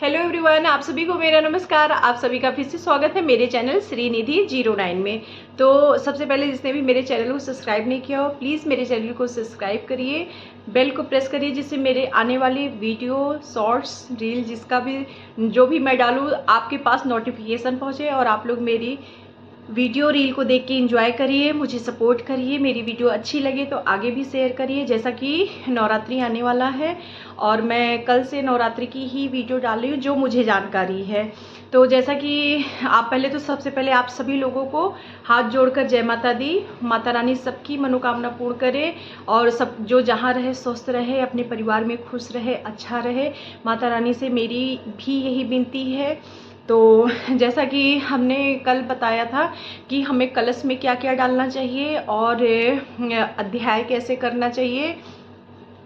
Hello everyone, आप सभी को मेरा नमस्कार। आप सभी का फिर से स्वागत है मेरे चैनल श्रीनिधि 09 में। तो सबसे पहले जिसने भी मेरे चैनल को सब्सक्राइब नहीं किया हो, प्लीज़ मेरे चैनल को सब्सक्राइब करिए, बेल को प्रेस करिए, जिससे मेरे आने वाली वीडियो, शॉर्ट्स, रील, जिसका भी जो भी मैं डालूँ आपके पास नोटिफिकेशन पहुँचे और आप लोग मेरी वीडियो रील को देख के एंजॉय करिए, मुझे सपोर्ट करिए। मेरी वीडियो अच्छी लगे तो आगे भी शेयर करिए। जैसा कि नवरात्रि आने वाला है और मैं कल से नवरात्रि की ही वीडियो डाल रही हूँ जो मुझे जानकारी है। तो जैसा कि आप पहले तो सबसे पहले आप सभी लोगों को हाथ जोड़कर जय माता दी। माता रानी सबकी मनोकामना पूर्ण करे और सब जो जहाँ रहे स्वस्थ रहे, अपने परिवार में खुश रहे, अच्छा रहे। माता रानी से मेरी भी यही विनती है। तो जैसा कि हमने कल बताया था कि हमें कलश में क्या क्या डालना चाहिए और अध्याय कैसे करना चाहिए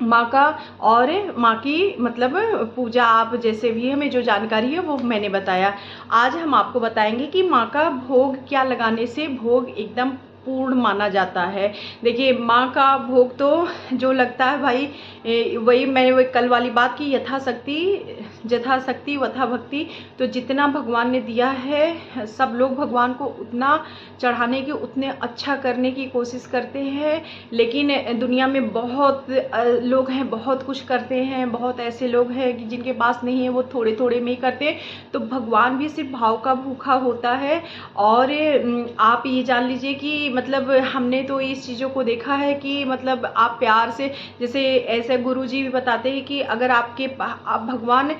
माँ का, और माँ की मतलब पूजा, आप जैसे भी हमें जो जानकारी है वो मैंने बताया। आज हम आपको बताएंगे कि माँ का भोग क्या लगाने से भोग एकदम पूर्ण माना जाता है। देखिए, माँ का भोग तो जो लगता है भाई, वही मैंने वो कल वाली बात की, यथाशक्ति वथा भक्ति। तो जितना भगवान ने दिया है सब लोग भगवान को उतना चढ़ाने की, उतने अच्छा करने की कोशिश करते हैं। लेकिन दुनिया में बहुत लोग हैं, बहुत कुछ करते हैं, बहुत ऐसे लोग हैं कि जिनके पास नहीं है वो थोड़े थोड़े में ही करते। तो भगवान भी सिर्फ भाव का भूखा होता है। और आप ये जान लीजिए कि मतलब हमने तो इस चीज़ों को देखा है कि मतलब आप प्यार से, जैसे ऐसे गुरुजी भी बताते हैं कि अगर आप भगवान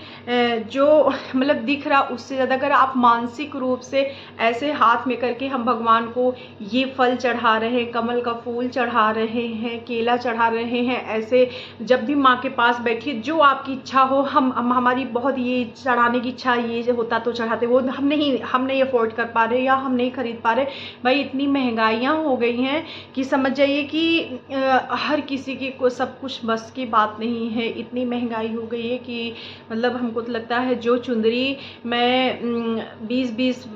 जो मतलब दिख रहा उससे ज़्यादा अगर आप मानसिक रूप से ऐसे हाथ में करके हम भगवान को ये फल चढ़ा रहे हैं, कमल का फूल चढ़ा रहे हैं, केला चढ़ा रहे हैं, ऐसे जब भी माँ के पास बैठिए, जो आपकी इच्छा हो, हम हमारी बहुत ये चढ़ाने की इच्छा ये होता तो चढ़ाते, वो हम नहीं अफोर्ड कर पा रहे या हम नहीं खरीद पा रहे। भाई इतनी महंगाइयाँ हो गई हैं कि समझ जाइए कि हर किसी की को सब कुछ बस की बात नहीं है। इतनी महंगाई हो गई है कि मतलब हमको तो लगता है जो चुंदरी मैं 20-20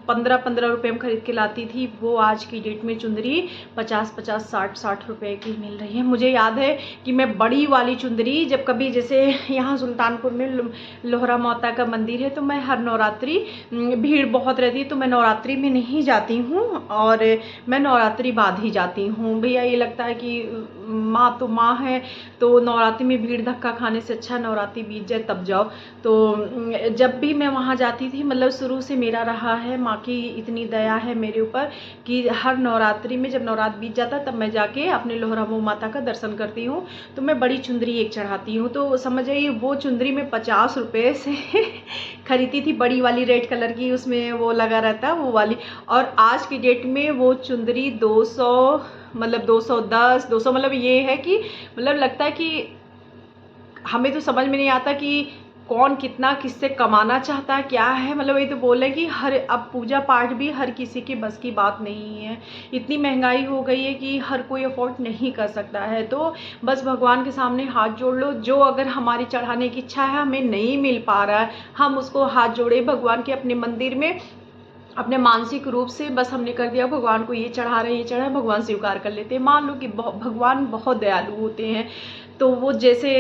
15-15 रुपये में खरीद के लाती थी, वो आज की डेट में चुंदरी 50-50 60-60 रुपये की मिल रही है। मुझे याद है कि मैं बड़ी वाली चुंदरी जब कभी, जैसे यहाँ सुल्तानपुर में लोहरा माता का मंदिर है, तो मैं हर नवरात्रि, भीड़ बहुत रहती है तो मैं नवरात्रि में नहीं जाती हूँ और मैं नवरात्रि बाद ही जाती हूँ। भैया ये लगता है कि माँ तो माँ है, तो नवरात्रि में भीड़ धक्का खाने से अच्छा नवरात्रि बीत जाए तब जाओ। तो जब भी मैं वहाँ जाती थी, मतलब शुरू से मेरा रहा है, माँ की इतनी दया है मेरे ऊपर कि हर नवरात्रि में जब नवरात्र बीत जाता तब मैं जाके अपने लोहरामऊ माता का दर्शन करती हूँ। तो मैं बड़ी चुंदरी एक चढ़ाती हूँ। तो समझ जाइए वो चुंदरी में 50 रुपये से खरीदी थी, बड़ी वाली रेड कलर की, उसमें वो लगा रहता है वो वाली। और आज की डेट में वो चुंदरी 200, मतलब 210, 200, मतलब ये है कि मतलब लगता है कि हमें तो समझ में नहीं आता कि कौन कितना किससे कमाना चाहता है, क्या है। मतलब ये तो बोले कि अब पूजा पाठ भी हर किसी के बस की बात नहीं है। इतनी महंगाई हो गई है कि हर कोई अफोर्ड नहीं कर सकता है। तो बस भगवान के सामने हाथ जोड़ लो, जो अगर हमारी चढ़ाने की इच्छा है, हमें नहीं मिल पा रहा है, हम उसको हाथ जोड़े भगवान के अपने मंदिर में, अपने मानसिक रूप से बस हमने कर दिया भगवान को ये चढ़ा रहे हैं, ये चढ़ा है, भगवान स्वीकार कर लेते हैं। मान लो कि भगवान बहुत दयालु होते हैं। तो वो जैसे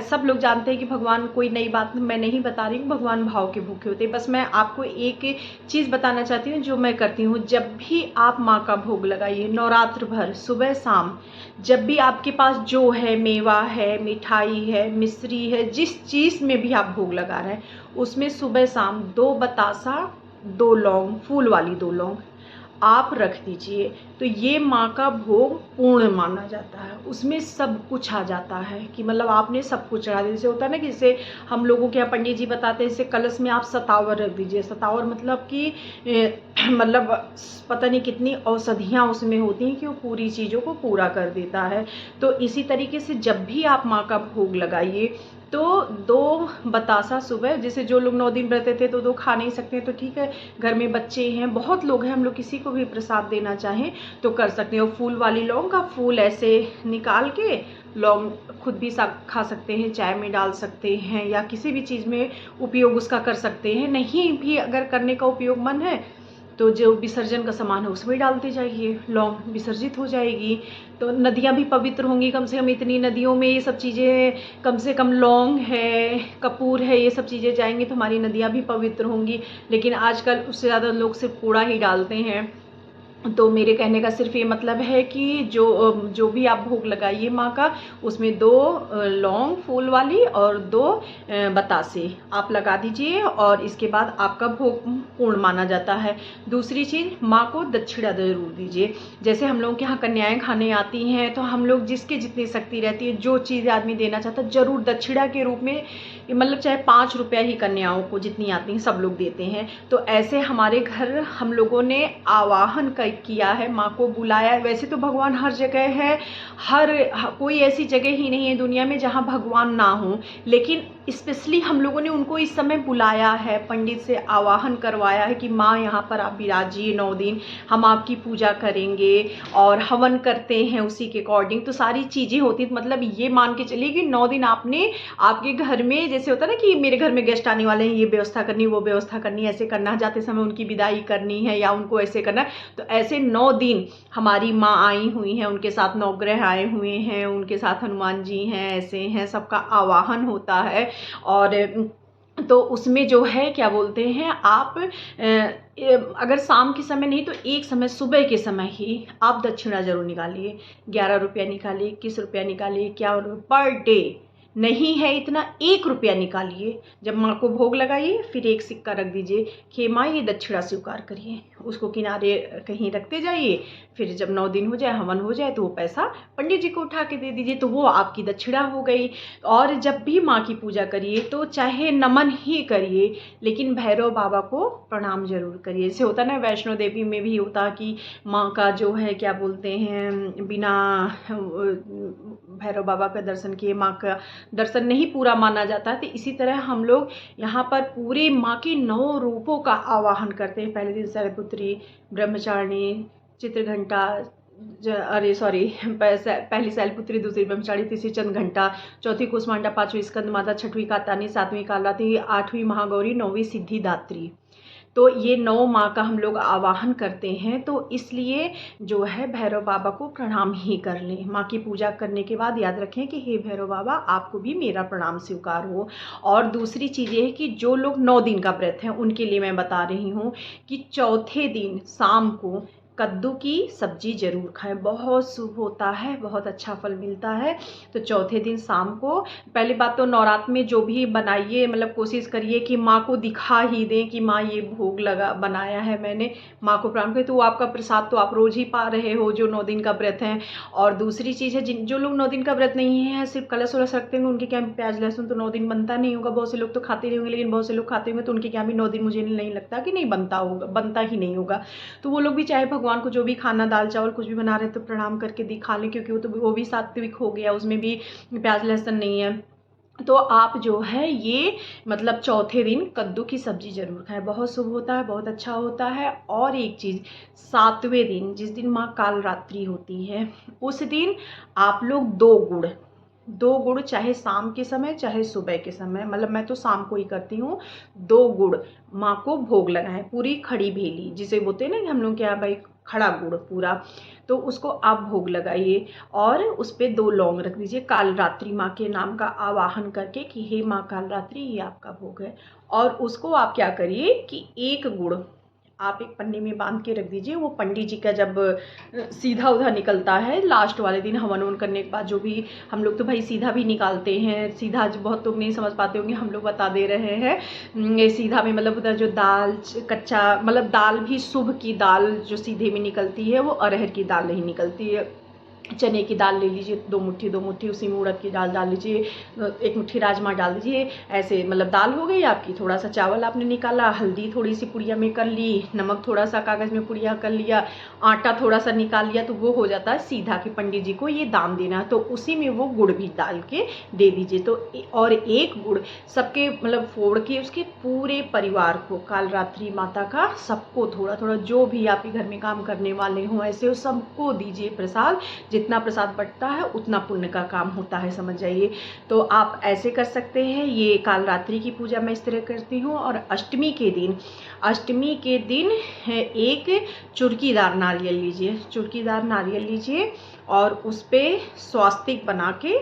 सब लोग जानते हैं कि भगवान, कोई नई बात मैं नहीं बता रही हूँ, भगवान भाव के भूखे होते हैं। बस मैं आपको एक चीज़ बताना चाहती हूँ जो मैं करती हूँ। जब भी आप माँ का भोग लगाइए नवरात्र भर, सुबह शाम, जब भी आपके पास जो है, मेवा है, मिठाई है, मिश्री है, जिस चीज़ में भी आप भोग लगा रहे हैं, उसमें सुबह शाम 2 बतासा, 2 लौंग, फूल वाली 2 लौंग आप रख दीजिए। तो ये माँ का भोग पूर्ण माना जाता है। उसमें सब कुछ आ जाता है कि मतलब आपने सब कुछ चढ़ा दिया। जैसे होता है ना कि जैसे हम लोगों के यहाँ पंडित जी बताते हैं, जैसे कलश में आप सतावर रख दीजिए। सतावर मतलब कि मतलब पता नहीं कितनी औषधियाँ उसमें होती हैं कि वो पूरी चीज़ों को पूरा कर देता है। तो इसी तरीके से जब भी आप माँ का भोग लगाइए तो 2 बतासा सुबह, जैसे जो लोग 9 दिन रहते थे तो 2 खा नहीं सकते तो ठीक है, घर में बच्चे हैं, बहुत लोग हैं, हम लोग किसी को भी प्रसाद देना चाहें तो कर सकते हैं। और फूल वाली लौंग का फूल ऐसे निकाल के लौंग खुद भी खा सकते हैं, चाय में डाल सकते हैं या किसी भी चीज़ में उपयोग उसका कर सकते हैं। नहीं भी अगर करने का उपयोग मन है तो जो विसर्जन का सामान है उसमें डालते जाइए, लौंग विसर्जित हो जाएगी। तो नदियाँ भी पवित्र होंगी, कम से कम इतनी नदियों में ये सब चीज़ें, कम से कम लौंग है, कपूर है, ये सब चीज़ें जाएंगी तो हमारी नदियाँ भी पवित्र होंगी। लेकिन आजकल उससे ज़्यादा लोग सिर्फ कूड़ा ही डालते हैं। तो मेरे कहने का सिर्फ ये मतलब है कि जो भी आप भोग लगाइए माँ का, उसमें 2 लौंग फूल वाली और 2 बतासे आप लगा दीजिए, और इसके बाद आपका भोग पूर्ण माना जाता है। दूसरी चीज़, माँ को दक्षिणा ज़रूर दीजिए। जैसे हम लोगों के यहाँ कन्याएं खाने आती हैं, तो हम लोग जिसके जितनी शक्ति रहती है, जो चीज़ आदमी देना चाहता है, ज़रूर दक्षिणा के रूप में, मतलब चाहे 5 रुपया ही कन्याओं को जितनी आती हैं सब लोग देते हैं। तो ऐसे हमारे घर हम लोगों ने आवाहन किया है, माँ को बुलाया है। वैसे तो भगवान हर जगह है, कोई ऐसी जगह ही नहीं है दुनिया में जहाँ भगवान ना हो, लेकिन स्पेशली हम लोगों ने उनको इस समय बुलाया है, पंडित से आवाहन करवाया है कि माँ यहाँ पर आप विराजिए, 9 दिन हम आपकी पूजा करेंगे और हवन करते हैं उसी के अकॉर्डिंग। तो सारी चीज़ें होती हैं, मतलब ये मान के चलिए कि 9 दिन आपने आपके घर में, जैसे होता है ना कि मेरे घर में गेस्ट आने वाले हैं, ये व्यवस्था करनी, वो व्यवस्था करनी, ऐसे करना, जाते समय उनकी विदाई करनी है या उनको ऐसे करना है। तो ऐसे 9 दिन हमारी माँ आई हुई हैं, उनके साथ नवग्रह आए हुए हैं, उनके साथ हनुमान जी हैं, ऐसे हैं, सबका आवाहन होता है। और तो उसमें जो है क्या बोलते हैं, आप अगर शाम के समय नहीं तो एक समय सुबह के समय ही आप दक्षिणा जरूर निकालिए। 11 रुपया निकालिए, 21 रुपया निकालिए, क्या पर डे नहीं है इतना, 1 रुपया निकालिए। जब माँ को भोग लगाइए फिर एक सिक्का रख दीजिए कि माँ ये दक्षिणा स्वीकार करिए, उसको किनारे कहीं रखते जाइए। फिर जब 9 दिन हो जाए, हवन हो जाए, तो वो पैसा पंडित जी को उठा के दे दीजिए, तो वो आपकी दक्षिणा हो गई। और जब भी माँ की पूजा करिए तो चाहे नमन ही करिए, लेकिन भैरव बाबा को प्रणाम जरूर करिए। जैसे होता है ना, वैष्णो देवी में भी होता कि माँ का जो है क्या बोलते हैं, बिना भैरव बाबा का दर्शन किए माँ का दर्शन नहीं पूरा माना जाता है। तो इसी तरह हम लोग यहाँ पर पूरे माँ के 9 रूपों का आवाहन करते हैं। पहले दिन शैलपुत्री, ब्रह्मचारिणी, चित्रघंटा, पहली शैलपुत्री, दूसरी ब्रह्मचारिणी, तीसरी चंद्रघंटा, चौथी कुसमांडा, 5वीं स्कंद माता, 6वीं कात्यायनी, 7वीं कालरात्रि, 8वीं महागौरी, 9वीं सिद्धिदात्री। तो ये 9 माँ का हम लोग आवाहन करते हैं। तो इसलिए जो है भैरव बाबा को प्रणाम ही कर लें। माँ की पूजा करने के बाद याद रखें कि हे भैरव बाबा, आपको भी मेरा प्रणाम स्वीकार हो। और दूसरी चीज़ ये है कि जो लोग 9 दिन का व्रत हैं उनके लिए मैं बता रही हूँ कि चौथे दिन शाम को कद्दू की सब्जी जरूर खाएं, बहुत शुभ होता है, बहुत अच्छा फल मिलता है। तो चौथे दिन शाम को, पहली बात तो नवरात्र में जो भी बनाइए, मतलब कोशिश करिए कि माँ को दिखा ही दें कि माँ ये भोग लगा बनाया है मैंने, माँ को प्रणाम करें। तो वो आपका प्रसाद तो आप रोज ही पा रहे हो जो 9 दिन का व्रत है। और दूसरी चीज़ है, जो लोग 9 दिन का व्रत नहीं है, सिर्फ कलश वलश रखते हैं, उनके क्या प्याज लहसुन तो 9 दिन बनता नहीं होगा। बहुत से लोग तो खाते नहीं होंगे, लेकिन बहुत से लोग खाते होंगे, तो उनके क्या भी 9 दिन मुझे नहीं लगता कि नहीं बनता होगा, बनता ही नहीं होगा। तो वो लोग भी चाहे भगवान को जो भी खाना, दाल चावल कुछ भी बना रहे तो प्रणाम करके दिखा लें, क्योंकि वो भी सात्विक हो गया, उसमें भी प्याज लहसुन नहीं है। तो आप जो है ये मतलब चौथे दिन कद्दू की सब्जी जरूर खाएं, बहुत शुभ होता है, बहुत अच्छा होता है। और एक चीज़, 7वें दिन जिस दिन माँ कालरात्रि होती है, उस दिन आप लोग 2 गुड़ चाहे शाम के समय चाहे सुबह के समय, मतलब मैं तो शाम को ही करती हूँ, 2 गुड़ माँ को भोग लगाएं। पूरी खड़ी भेली जिसे बोलते हैं ना कि हम लोग क्या भाई, खड़ा गुड़ पूरा, तो उसको आप भोग लगाइए और उस पर 2 लौंग रख दीजिए, कालरात्रि माँ के नाम का आवाहन करके कि हे माँ कालरात्रि, ये आपका भोग है। और उसको आप क्या करिए कि 1 गुड़ आप एक पन्नी में बांध के रख दीजिए। वो पंडित जी का जब सीधा उधा निकलता है लास्ट वाले दिन हवन ववन करने के बाद, जो भी हम लोग तो भाई सीधा भी निकालते हैं, सीधा जो बहुत लोग नहीं समझ पाते होंगे, हम लोग बता दे रहे हैं। ये सीधा में मतलब उधर जो दाल कच्चा, मतलब दाल भी शुभ की दाल जो सीधे में निकलती है वो अरहर की दाल नहीं निकलती है। चने की दाल ले लीजिए 2 मुट्ठी, उसी में उड़द की दाल डाल लीजिए, 1 मुट्ठी राजमा डाल दीजिए। ऐसे मतलब दाल हो गई आपकी, थोड़ा सा चावल आपने निकाला, हल्दी थोड़ी सी पुड़िया में कर ली, नमक थोड़ा सा कागज़ में पुड़िया कर लिया, आटा थोड़ा सा निकाल लिया, तो वो हो जाता है सीधा कि पंडित जी को ये दान देना। तो उसी में वो गुड़ भी डाल के दे दीजिए। तो और 1 गुड़ सबके मतलब फोड़ के उसके पूरे परिवार को, कालरात्रि माता का सबको थोड़ा थोड़ा, जो भी आपके घर में काम करने वाले हों ऐसे सबको दीजिए प्रसाद, जितना प्रसाद बंटता है उतना पुण्य का काम होता है, समझ जाइए। तो आप ऐसे कर सकते हैं। ये काल रात्रि की पूजा मैं इस तरह करती हूँ। और अष्टमी के दिन एक चुटकीदार नारियल लीजिए, चुटकीदार नारियल लीजिए और उस पर स्वास्तिक बना के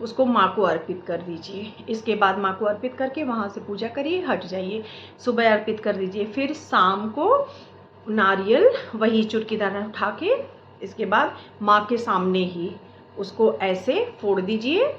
उसको माँ को अर्पित कर दीजिए। इसके बाद माँ को अर्पित करके वहाँ से पूजा करिए, हट जाइए। सुबह अर्पित कर दीजिए, फिर शाम को नारियल वही चुटकीदार उठा के इसके बाद माँ के सामने ही उसको ऐसे फोड़ दीजिए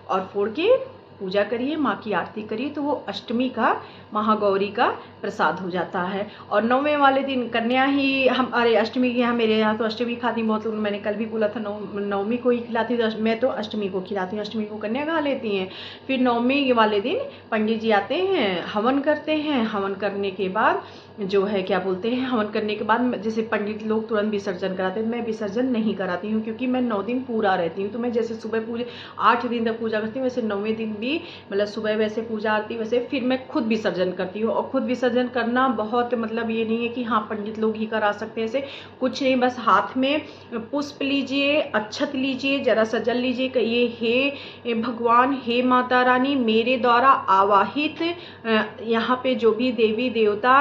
और फोड़ के पूजा करिए, माँ की आरती करिए। तो वो अष्टमी का, महागौरी का प्रसाद हो जाता है। और 9वें वाले दिन कन्या ही अष्टमी के यहाँ, मेरे यहाँ तो अष्टमी खाती बहुत, मैंने कल भी बोला था 9वीं को ही खिलाती हूँ, मैं तो अष्टमी को खिलाती हूँ, अष्टमी को कन्या खा लेती हैं। फिर 9वीं वाले दिन पंडित जी आते हैं, हवन करते हैं। हवन करने के बाद जो है क्या बोलते हैं, हवन करने के बाद जैसे पंडित लोग तुरंत विसर्जन कराते हैं, मैं विसर्जन नहीं कराती हूँ क्योंकि मैं 9 दिन पूरा रहती हूँ। तो मैं जैसे सुबह पूजा 8 दिन तक पूजा करती हूँ, वैसे 9वें दिन भी मतलब सुबह वैसे पूजा आती, वैसे फिर मैं खुद विसर्जन करती हूँ। और खुद विसर्जन करना बहुत मतलब ये नहीं है कि हाँ पंडित लोग ही करा सकते हैं, ऐसे कुछ नहीं। बस हाथ में पुष्प लीजिए, अक्षत लीजिए, जरा सा जल लीजिए, कहिए हे भगवान, हे माता रानी, मेरे द्वारा आवाहित यहाँ पे जो भी देवी देवता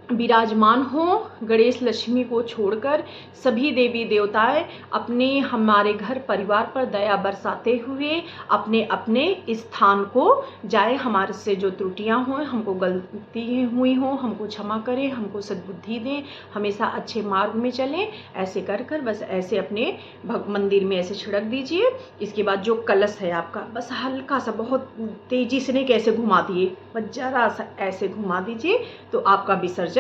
विराजमान हो, गणेश लक्ष्मी को छोड़कर सभी देवी देवताएं अपने हमारे घर परिवार पर दया बरसाते हुए अपने अपने स्थान को जाए। हमारे से जो त्रुटियां हों, हमको गलती हुई हो, हमको क्षमा करें, हमको सद्बुद्धि दें, हमेशा अच्छे मार्ग में चलें। ऐसे कर कर बस ऐसे अपने मंदिर में ऐसे छिड़क दीजिए। इसके बाद जो कलश है आपका, बस हल्का सा, बहुत तेजी से नहीं, कैसे घुमा दिए, बस जरा सा ऐसे घुमा दीजिए तो आपका विसर्जन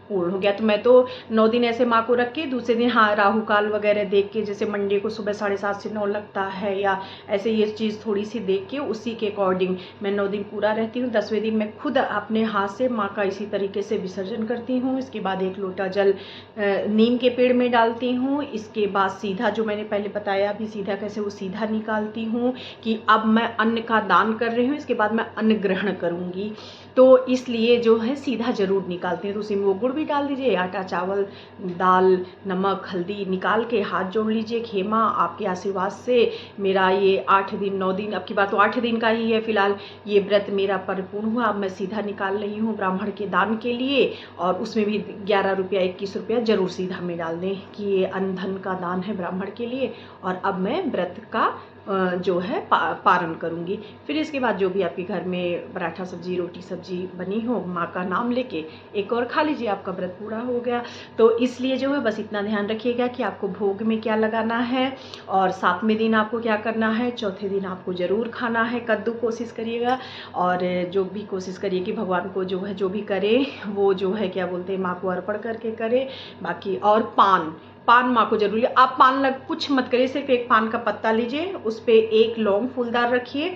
पूर्ण हो गया। तो मैं तो 9 दिन ऐसे माँ को रख के दूसरे दिन हाँ राहु काल वगैरह देख के, जैसे मंडे को सुबह 7:30 से 9 लगता है या ऐसे ये चीज़ थोड़ी सी देख के उसी के अकॉर्डिंग मैं 9 दिन पूरा रहती हूँ। 10वें दिन मैं खुद अपने हाथ से माँ का इसी तरीके से विसर्जन करती हूँ। इसके बाद 1 लोटा जल नीम के पेड़ में डालती हूँ। इसके बाद सीधा, जो मैंने पहले बताया अभी सीधा कैसे, वो सीधा निकालती हूँ कि अब मैं अन्न का दान कर रही हूँ, इसके बाद मैं अन्न ग्रहण करूँगी, तो इसलिए जो है सीधा जरूर निकालती हैं। तो उसी में वो गुड़ भी डाल दीजिए, आटा, चावल, दाल, नमक, हल्दी निकाल के हाथ जोड़ लीजिए। खेमा, आपके आशीर्वाद से मेरा ये 8 दिन 9 दिन, अब की बात तो 8 दिन का ही है फिलहाल, ये व्रत मेरा परिपूर्ण हुआ। अब मैं सीधा निकाल रही हूँ ब्राह्मण के दान के लिए, और उसमें भी 11 रुपया 21 रुपया जरूर सीधा में डाल दें कि ये अन्न धन का दान है ब्राह्मण के लिए। और अब मैं व्रत का जो है पारण करूँगी। फिर इसके बाद जो भी आपके घर में पराठा सब्जी, रोटी सब्जी बनी हो, माँ का नाम लेके एक और खा लीजिए, आपका व्रत पूरा हो गया। तो इसलिए जो है बस इतना ध्यान रखिएगा कि आपको भोग में क्या लगाना है, और 7वें दिन आपको क्या करना है, चौथे दिन आपको ज़रूर खाना है कद्दू, कोशिश करिएगा। और जो भी कोशिश करिए कि भगवान को जो है जो भी करे वो जो है क्या बोलते हैं माँ को अर्पण करके करे। बाकी और पान माँ को जरूरी, आप पान कुछ मत करिए, सिर्फ एक पान का पत्ता लीजिए, उस पर एक लौंग फूलदार रखिए,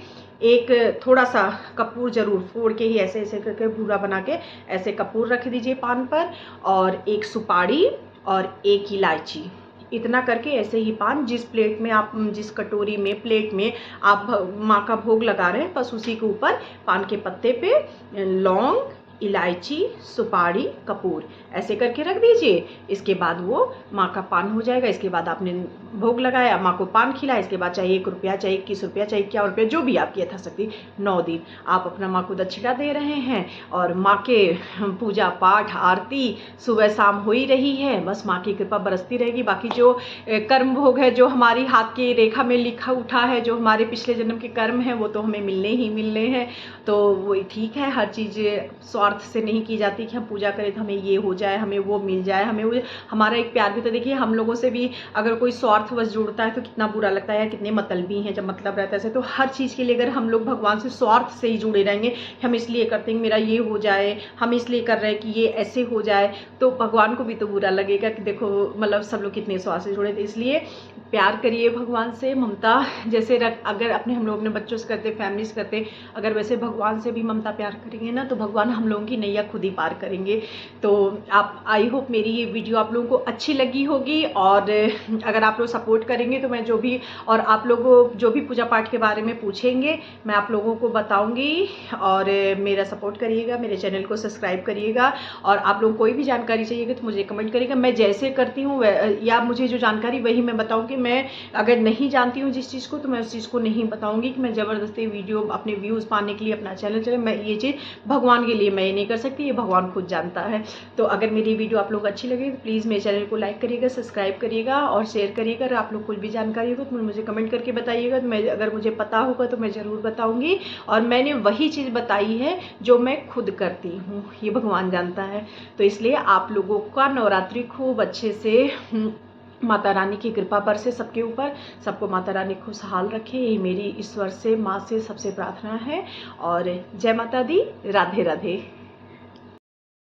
एक थोड़ा सा कपूर जरूर फोड़ के ही ऐसे ऐसे करके भूरा बना के ऐसे कपूर रख दीजिए पान पर, और एक सुपारी और एक इलायची, इतना करके ऐसे ही पान, जिस प्लेट में आप, जिस कटोरी में प्लेट में आप माँ का भोग लगा रहे हैं, बस उसी के ऊपर पान के पत्ते पे लौंग, इलायची, सुपारी, कपूर ऐसे करके रख दीजिए। इसके बाद वो माँ का पान हो जाएगा। इसके बाद आपने भोग लगाया, माँ को पान खिलाया, इसके बाद चाहे 1 रुपया, चाहे 21 रुपया, चाहे 51 रुपया, जो भी आपकी यथाशक्ति, 9 दिन आप अपना माँ को दक्षिणा दे रहे हैं, और माँ के पूजा पाठ आरती सुबह शाम हो ही रही है। बस माँ की कृपा बरसती रहेगी। बाकी जो कर्म भोग है, जो हमारी हाथ की रेखा में लिखा उठा है, जो हमारे पिछले जन्म के कर्म हैं, वो तो हमें मिलने ही मिलने हैं। तो वो ठीक है, हर चीज़ स्वार्थ से नहीं की जाती कि हम पूजा करें तो हमें ये हो जाए, हमें वो मिल जाए, हमें वो, हमारा एक प्यार भी तो देखिए, हम लोगों से भी अगर कोई स्वार्थवश जुड़ता है तो कितना बुरा लगता है, कितने मतलबी हैं जब मतलब रहता है। तो हर चीज़ के लिए अगर हम लोग भगवान से स्वार्थ से ही जुड़े रहेंगे, हम इसलिए करते हैं मेरा ये हो जाए, हम इसलिए कर रहे हैं कि ये ऐसे हो जाए, तो भगवान को भी तो बुरा लगेगा कि देखो मतलब सब लोग कितने स्वार्थ से जुड़े थे। इसलिए प्यार करिए भगवान से, ममता जैसे अगर अपने हम लोग अपने बच्चों से करते, फैमिली से करते, अगर वैसे भगवान से भी ममता प्यार करेंगे ना, तो भगवान हम लोग लोगों की नैया खुद ही पार करेंगे। तो आप आई होप मेरी ये वीडियो आप लोगों को अच्छी लगी होगी, और अगर आप लोग सपोर्ट करेंगे तो मैं जो भी, और आप लोग जो भी पूजा पाठ के बारे में पूछेंगे मैं आप लोगों को बताऊंगी। और मेरा सपोर्ट करिएगा, मेरे चैनल को सब्सक्राइब करिएगा, और आप लोग कोई भी जानकारी चाहिएगा तो मुझे कमेंट करिएगा। मैं जैसे करती हूँ या मुझे जो जानकारी वही मैं बताऊँगी। मैं अगर नहीं जानती हूँ जिस चीज़ को तो मैं उस चीज़ को नहीं बताऊँगी कि मैं ज़बरदस्ती वीडियो अपने व्यूज़ पाने के लिए अपना चैनल चले। मैं ये चीज़ भगवान के लिए मैं ये नहीं कर सकती, ये भगवान खुद जानता है। तो अगर मेरी वीडियो आप लोग अच्छी लगे तो प्लीज़ मेरे चैनल को लाइक करिएगा, सब्सक्राइब करिएगा और शेयर करिएगा। अगर आप लोग कुछ भी जानकारी होगा तो मुझे कमेंट करके बताइएगा, तो मैं अगर मुझे पता होगा तो मैं ज़रूर बताऊँगी। और मैंने वही चीज़ बताई है जो मैं खुद करती हूँ, ये भगवान जानता है। तो इसलिए आप लोगों का नवरात्रि खूब अच्छे से माता रानी की कृपा पर से सबके ऊपर, सबको माता रानी खुशहाल रखे, ये मेरी ईश्वर से, माँ से सबसे प्रार्थना है। और जय माता दी, राधे राधे।